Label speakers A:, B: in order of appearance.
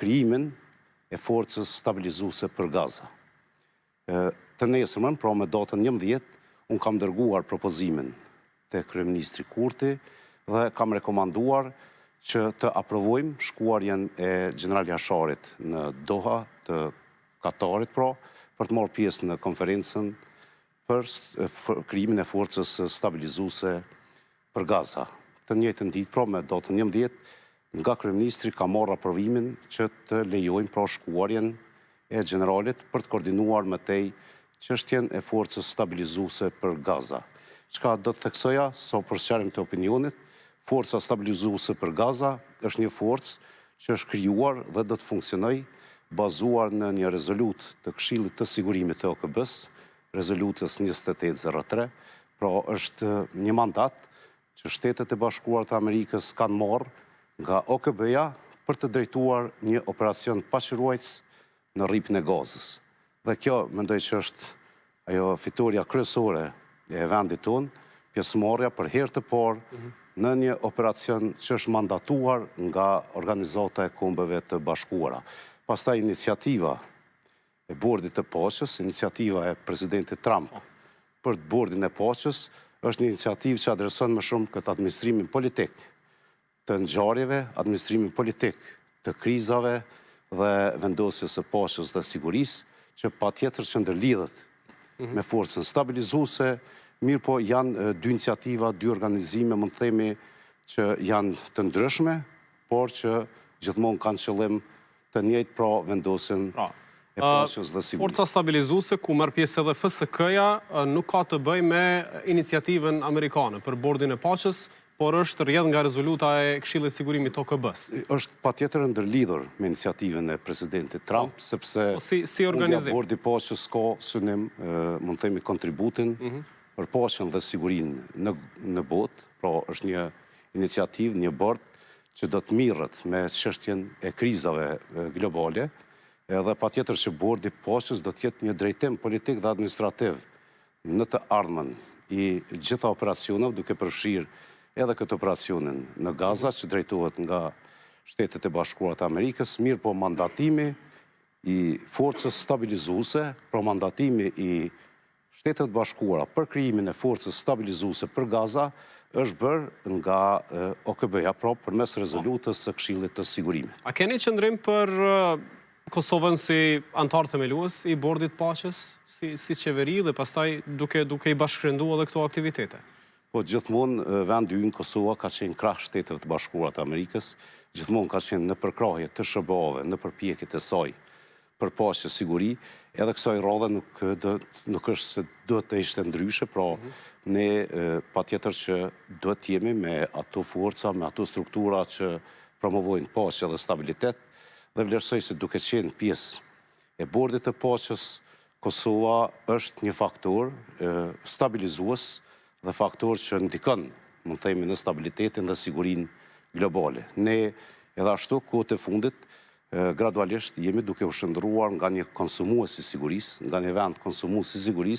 A: krijimin e forcës stabilizuese për Gaza. Të nesërmën, pra me datën 11, unë kam dërguar propozimin të kryeministri Kurti dhe kam rekomanduar që të aprovojmë shkuarjen e Gjeneral Jasharit në Doha të Katarit, për të marrë pjesë në konferencën për krijimin e forcës stabilizuese për Gaza. Të njëjtën ditë, me datën 11, nga kryeministri ka marrë aprovimin që të lejojmë shkuarjen e generalit për të koordinuar me tej çështjen e forcës stabilizuese për Gaza. Çka do të theksoja, për sqarim të opinionit, forca stabilizuese për Gaza është një forcë që është krijuar dhe do të funksionojë bazuar në një rezolut të Këshillit të Sigurimit të OKB-s, rezolutës 2803, pra është një mandat që Shtetet e Bashkuara të Amerikës kanë marrë nga OKB-ja për të drejtuar një operacion paqërues në rripin e Gazës. Dhe kjo mendoj që është ajo fitoria kryesore e vendit tonë, pjesëmarrja për herë të parë në një operacion që është mandatuar nga Organizata e Kombeve të Bashkuara. Pastaj iniciativa e Bordit të Paqes, iniciativa e presidentit Trump për Bordin e Paqes, është një iniciativë që adreson më shumë këtë administrimin politik të ngjarjeve, administrimin politik të krizave dhe vendosjes së paqes dhe sigurisë, që patjetër që ndërlidhet me forcën stabilizuese, mirë po janë dy iniciativa, dy organizime, mund të themi, që janë të ndryshme, por që gjithmonë kanë qëllim të njëjtë, pra vendosjen e paqes dhe sigurisë.
B: Forca stabilizuese, ku merr pjesë edhe FSK-ja, nuk ka të bëjë me iniciativën amerikane për Bordin e Paqes, por është rrjedh nga rezoluta e Këshillit të Sigurimit të OKB-s.
A: Është patjetër ndërlidhur me iniciativën e presidentit Trump, sepse
B: si organizim
A: Bordi i Paqes ka synim, mund të themi, kontributin për paqen dhe sigurinë në botë, pra është një iniciativë, një bord që do të mirret me çështjen e krizave globale, edhe patjetër që Bordi i Paqes do të jetë një drejtim politik dhe administrativ në të ardhmen i gjitha operacioneve, duke përfshirë edhe këtë operacionin në Gaza, që drejtohet nga Shtetet e Bashkuara të Amerikës, mirë po mandatimi i forcës stabilizuese, pra mandatimi i Shtetet e Bashkuara për krijimin e forcës stabilizuese për Gaza, është bërë nga OKB-ja, pra përmes rezolutës së Këshillit të Sigurimit.
B: A keni qëndrim për Kosovën si antar themelues i Bordit Paqes, si qeveri dhe pastaj duke i bashkërenduar edhe këto aktivitete?
A: Po gjithmonë vendi ynë Kosova ka qenë krah Shteteve të Bashkuara të Amerikës, gjithmonë ka qenë në përkrahje të SBA-ve, në përpjekjet e saj për paqe e siguri, edhe kësaj radhe nuk është se do të ishte ndryshe, pra ne patjetër që do të jemi me ato forca, me ato struktura që promovojnë paqe dhe stabilitet, dhe vlerësoj se duke qenë pjesë e Bordit të Paqes, Kosova është një faktor stabilizues dhe faktor që ndikon, mund të themi, në stabilitetin dhe sigurinë globale. Ne edhe ashtu kohët e fundit gradualisht jemi duke u shndërruar nga një konsumues i sigurisë, nga një vend konsumues i sigurisë